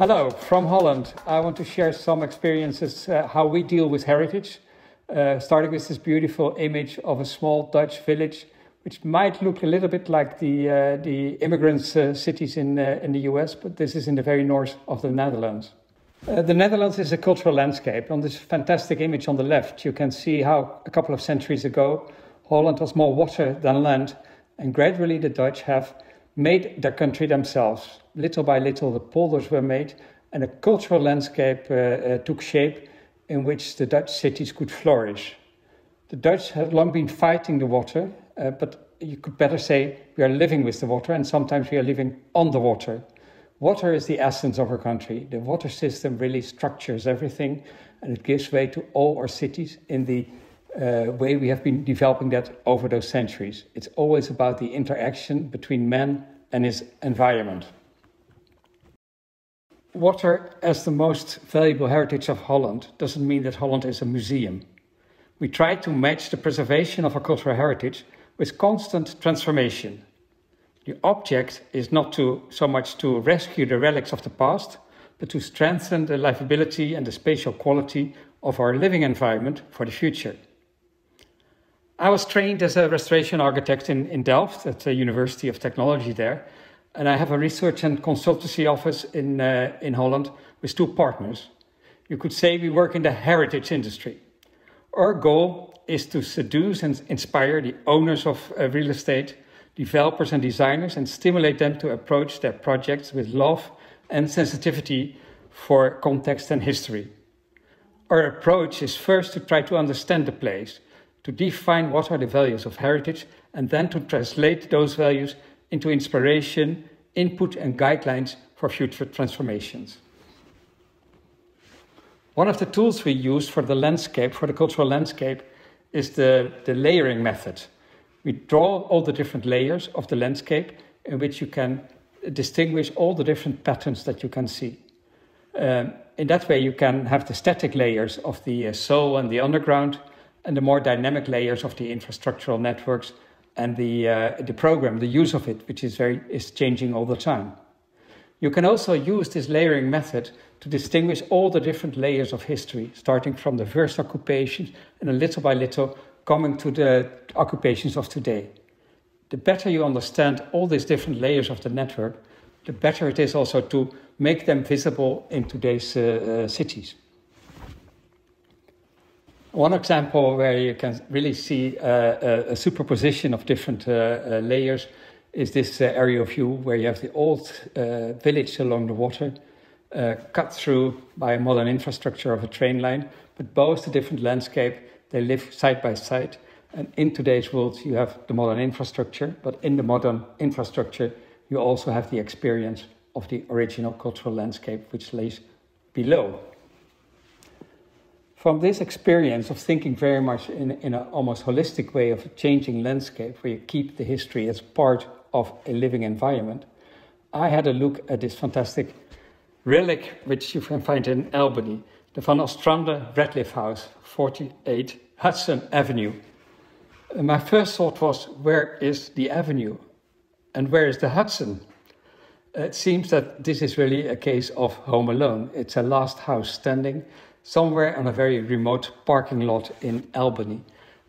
Hello, from Holland. I want to share some experiences how we deal with heritage, starting with this beautiful image of a small Dutch village, which might look a little bit like the immigrants' cities in the US, but this is in the very north of the Netherlands. The Netherlands is a cultural landscape. On this fantastic image on the left, you can see how a couple of centuries ago, Holland was more water than land, and gradually the Dutch have made their country themselves. Little by little, the polders were made, and a cultural landscape took shape in which the Dutch cities could flourish. The Dutch have long been fighting the water, but you could better say we are living with the water, and sometimes we are living on the water. Water is the essence of our country. The water system really structures everything, and it gives way to all our cities in the way we have been developing that over those centuries. It's always about the interaction between man and his environment. Water as the most valuable heritage of Holland doesn't mean that Holland is a museum. We try to match the preservation of our cultural heritage with constant transformation. The object is not so much to rescue the relics of the past, but to strengthen the livability and the spatial quality of our living environment for the future. I was trained as a restoration architect in Delft at the University of Technology there, and I have a research and consultancy office in Holland with two partners. You could say we work in the heritage industry. Our goal is to seduce and inspire the owners of real estate, developers and designers, and stimulate them to approach their projects with love and sensitivity for context and history. Our approach is first to try to understand the place, to define what are the values of heritage, and then to translate those values into inspiration, input and guidelines for future transformations. One of the tools we use for the landscape, for the cultural landscape, is the layering method. We draw all the different layers of the landscape in which you can distinguish all the different patterns that you can see. In that way, you can have the static layers of the soil and the underground, and the more dynamic layers of the infrastructural networks and the program, the use of it, which is changing all the time. You can also use this layering method to distinguish all the different layers of history, starting from the first occupations and then little by little coming to the occupations of today. The better you understand all these different layers of the network, the better it is also to make them visible in today's cities. One example where you can really see a superposition of different layers is this aerial view where you have the old village along the water, cut through by a modern infrastructure of a train line, but both the different landscape, they live side by side. And in today's world, you have the modern infrastructure, but in the modern infrastructure, you also have the experience of the original cultural landscape, which lays below. From this experience of thinking very much in an almost holistic way of a changing landscape, where you keep the history as part of a living environment, I had a look at this fantastic relic, which you can find in Albany, the Van Ostrander Radcliffe House, 48 Hudson Avenue. And my first thought was, where is the avenue? And where is the Hudson? It seems that this is really a case of Home Alone. It's a last house standing somewhere on a very remote parking lot in Albany.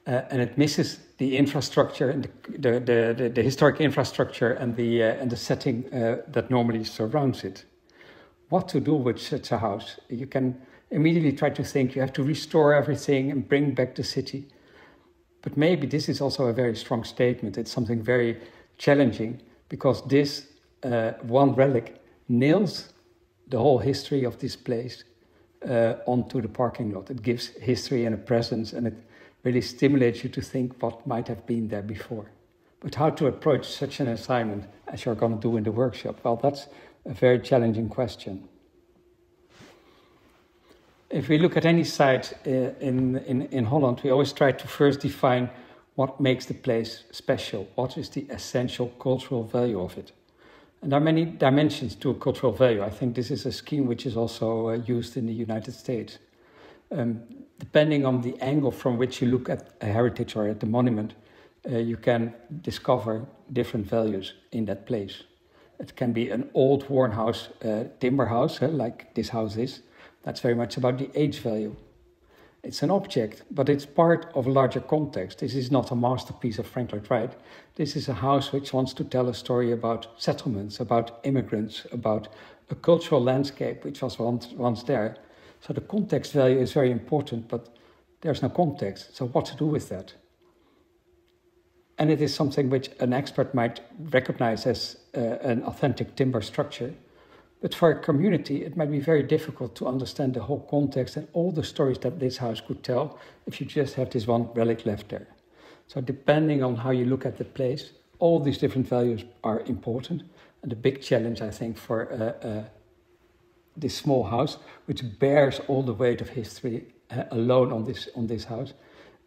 And it misses the infrastructure and the historic infrastructure and the setting that normally surrounds it. What to do with such a house? You can immediately try to think you have to restore everything and bring back the city. But maybe this is also a very strong statement. It's something very challenging because this one relic nails the whole history of this place onto the parking lot. It gives history and a presence, and it really stimulates you to think what might have been there before. But how to approach such an assignment as you're going to do in the workshop? Well, that's a very challenging question. If we look at any site in Holland, we always try to first define what makes the place special. What is the essential cultural value of it? And there are many dimensions to cultural value. I think this is a scheme which is also used in the United States. Depending on the angle from which you look at a heritage or at the monument, you can discover different values in that place. It can be an old worn house, timber house, like this house is. That's very much about the age value. It's an object, but it's part of a larger context. This is not a masterpiece of Frank Lloyd Wright. This is a house which wants to tell a story about settlements, about immigrants, about a cultural landscape which was once there. So the context value is very important, but there's no context. So what to do with that? And it is something which an expert might recognize as an authentic timber structure. But for a community, it might be very difficult to understand the whole context and all the stories that this house could tell if you just have this one relic left there. So depending on how you look at the place, all these different values are important. And the big challenge, I think, for this small house, which bears all the weight of history alone on this house,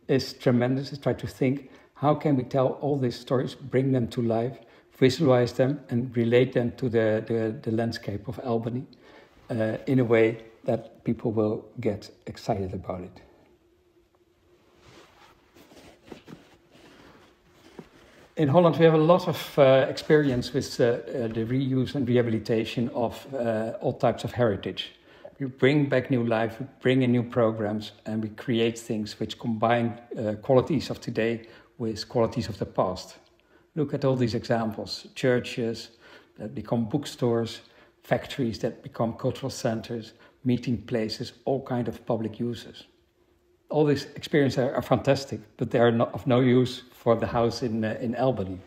is tremendous. Is try to think, how can we tell all these stories, bring them to life, visualize them and relate them to the landscape of Albany in a way that people will get excited about it. In Holland, we have a lot of experience with the reuse and rehabilitation of all types of heritage. We bring back new life, we bring in new programs, and we create things which combine qualities of today with qualities of the past. Look at all these examples: churches that become bookstores, factories that become cultural centers, meeting places, all kinds of public uses. All these experiences are fantastic, but they are not of no use for the house in Albany.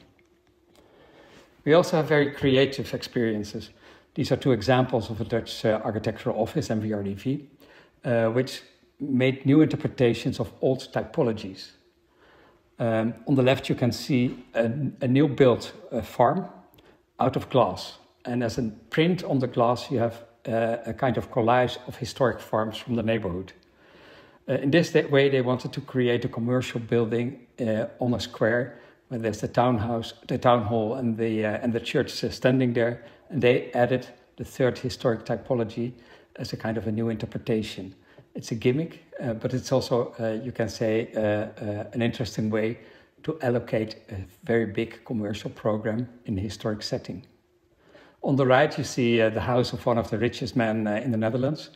We also have very creative experiences. These are two examples of a Dutch architectural office, MVRDV, which made new interpretations of old typologies. On the left, you can see a new built farm out of glass. And as a print on the glass, you have a kind of collage of historic farms from the neighborhood. In this way, they wanted to create a commercial building on a square where there's the townhouse, the town hall, and the church standing there. And they added the third historic typology as a kind of a new interpretation. It's a gimmick, but it's also, you can say, an interesting way to allocate a very big commercial program in a historic setting. On the right, you see the house of one of the richest men in the Netherlands,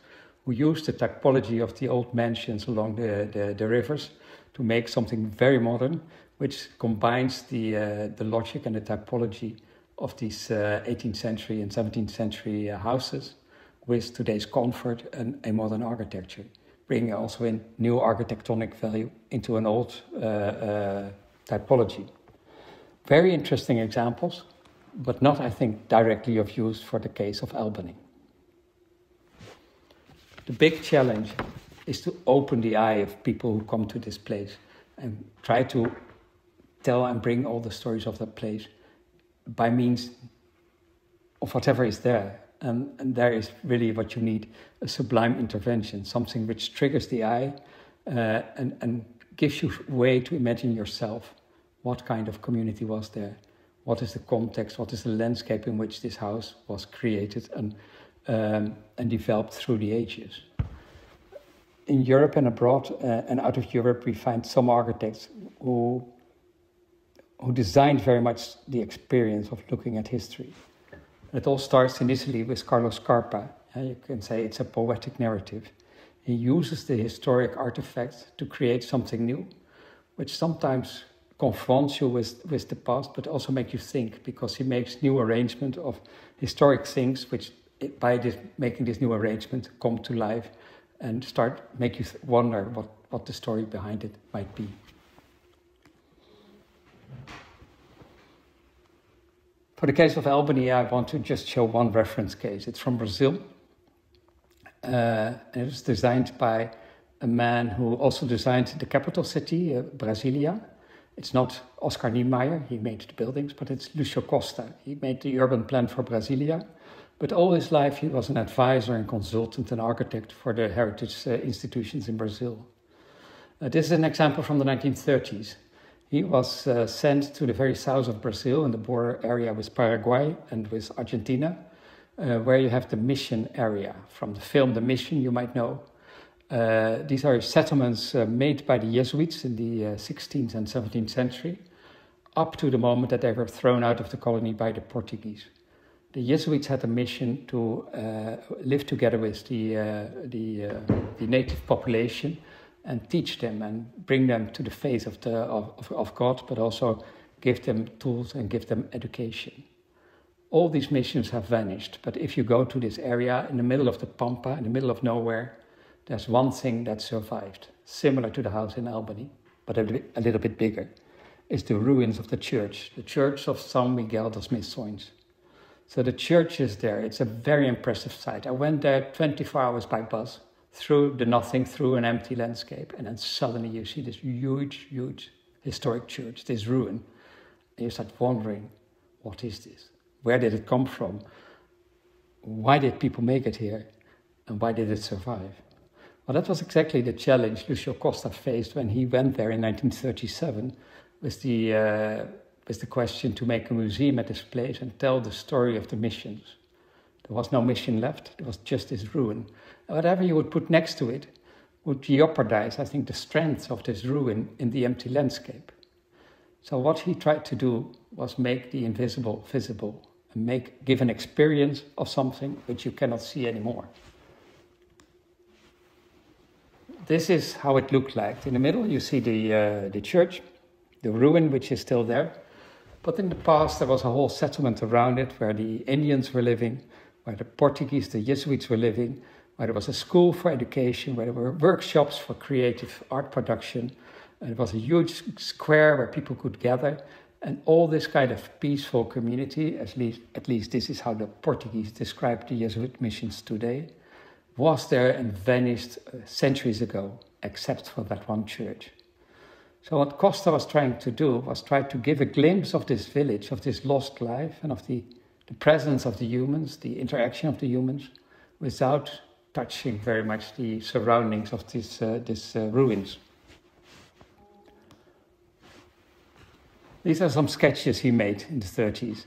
who used the typology of the old mansions along the rivers to make something very modern, which combines the logic and the typology of these 18th century and 17th century houses with today's comfort and a modern architecture, bringing also in new architectonic value into an old typology. Very interesting examples, but not, I think, directly of use for the case of Albany. The big challenge is to open the eye of people who come to this place and try to tell and bring all the stories of that place by means of whatever is there. And there is really what you need, a sublime intervention, something which triggers the eye and gives you a way to imagine yourself. What kind of community was there? What is the context? What is the landscape in which this house was created and developed through the ages? In Europe and abroad and out of Europe, we find some architects who designed very much the experience of looking at history. It all starts initially with Carlos Scarpa. You can say it's a poetic narrative. He uses the historic artifacts to create something new, which sometimes confronts you with the past, but also makes you think, because he makes new arrangement of historic things, which by making this new arrangement come to life and make you wonder what the story behind it might be. For the case of Albany, I want to just show one reference case. It's from Brazil. And it was designed by a man who also designed the capital city, Brasilia. It's not Oscar Niemeyer, he made the buildings, but it's Lúcio Costa. He made the urban plan for Brasilia. But all his life, he was an advisor and consultant and architect for the heritage institutions in Brazil. This is an example from the 1930s. He was sent to the very south of Brazil in the border area with Paraguay and with Argentina, where you have the mission area. From the film The Mission, you might know. These are settlements made by the Jesuits in the 16th and 17th century, up to the moment that they were thrown out of the colony by the Portuguese. the Jesuits had a mission to live together with the native population and teach them and bring them to the faith of God, but also give them tools and give them education. All these missions have vanished, but if you go to this area in the middle of the Pampa, in the middle of nowhere, there's one thing that survived, similar to the house in Albany, but a little bit bigger. It's the ruins of the church of San Miguel dos Missões. So the church is there. It's a very impressive site. I went there 24 hours by bus, through the nothing, through an empty landscape, and then suddenly you see this huge, huge historic church, this ruin, and you start wondering, what is this? Where did it come from? Why did people make it here? And why did it survive? Well, that was exactly the challenge Lucio Costa faced when he went there in 1937 with the question to make a museum at this place and tell the story of the missions. There was no mission left, there was just this ruin. And whatever you would put next to it would jeopardize, I think, the strength of this ruin in the empty landscape. So what he tried to do was make the invisible visible and give an experience of something which you cannot see anymore. This is how it looked like. In the middle you see the church, the ruin which is still there. But in the past there was a whole settlement around it where the Indians were living, where the Portuguese, the Jesuits were living, where there was a school for education, where there were workshops for creative art production. And it was a huge square where people could gather. And all this kind of peaceful community, at least this is how the Portuguese described the Jesuit missions today, was there and vanished centuries ago, except for that one church. So what Costa was trying to do was try to give a glimpse of this village, of this lost life, and of the presence of the humans, the interaction of the humans, without touching very much the surroundings of these ruins. These are some sketches he made in the 30s.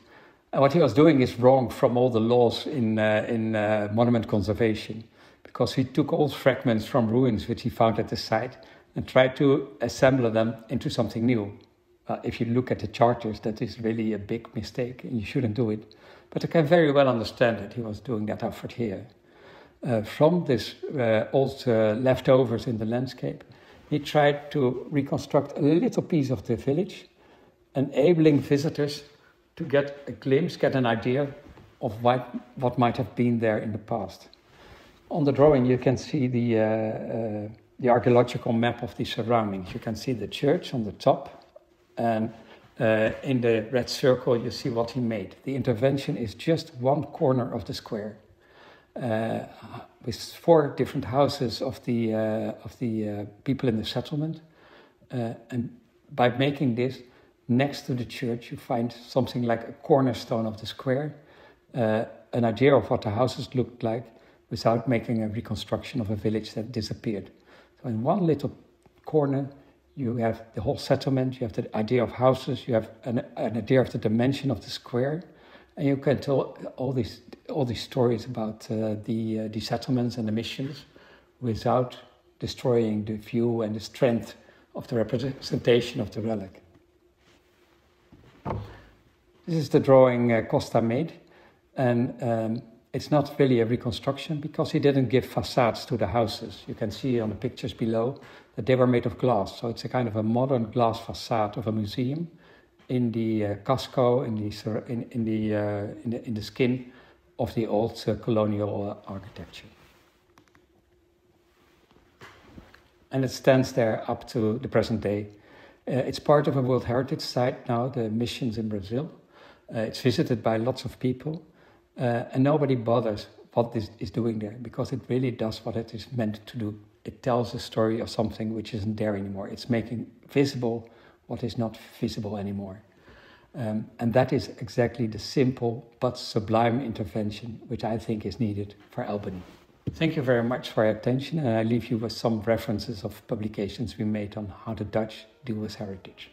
And what he was doing is wrong from all the laws in monument conservation, because he took all fragments from ruins which he found at the site and tried to assemble them into something new. If you look at the charters, that is really a big mistake and you shouldn't do it. But I can very well understand that he was doing that effort here. From this old leftovers in the landscape, he tried to reconstruct a little piece of the village, enabling visitors to get a glimpse, get an idea of what might have been there in the past. On the drawing you can see the archaeological map of the surroundings. You can see the church on the top, and in the red circle you see what he made. The intervention is just one corner of the square, with 4 different houses of the people in the settlement. And by making this, next to the church, you find something like a cornerstone of the square, an idea of what the houses looked like without making a reconstruction of a village that disappeared. So in one little corner, you have the whole settlement, you have the idea of houses, you have an idea of the dimension of the square, and you can tell all these stories about the settlements and the missions without destroying the view and the strength of the representation of the relic. This is the drawing Costa made, and it's not really a reconstruction because he didn't give facades to the houses. You can see on the pictures below that they were made of glass, so it's a kind of a modern glass facade of a museum in the casco, in the skin of the old colonial architecture. And it stands there up to the present day. It's part of a World Heritage Site now, the missions in Brazil. It's visited by lots of people, and nobody bothers what this is doing there, because it really does what it is meant to do. It tells a story of something which isn't there anymore. It's making visible what is not visible anymore. And that is exactly the simple but sublime intervention which I think is needed for Albany. Thank you very much for your attention, and I leave you with some references of publications we made on how the Dutch deal with heritage.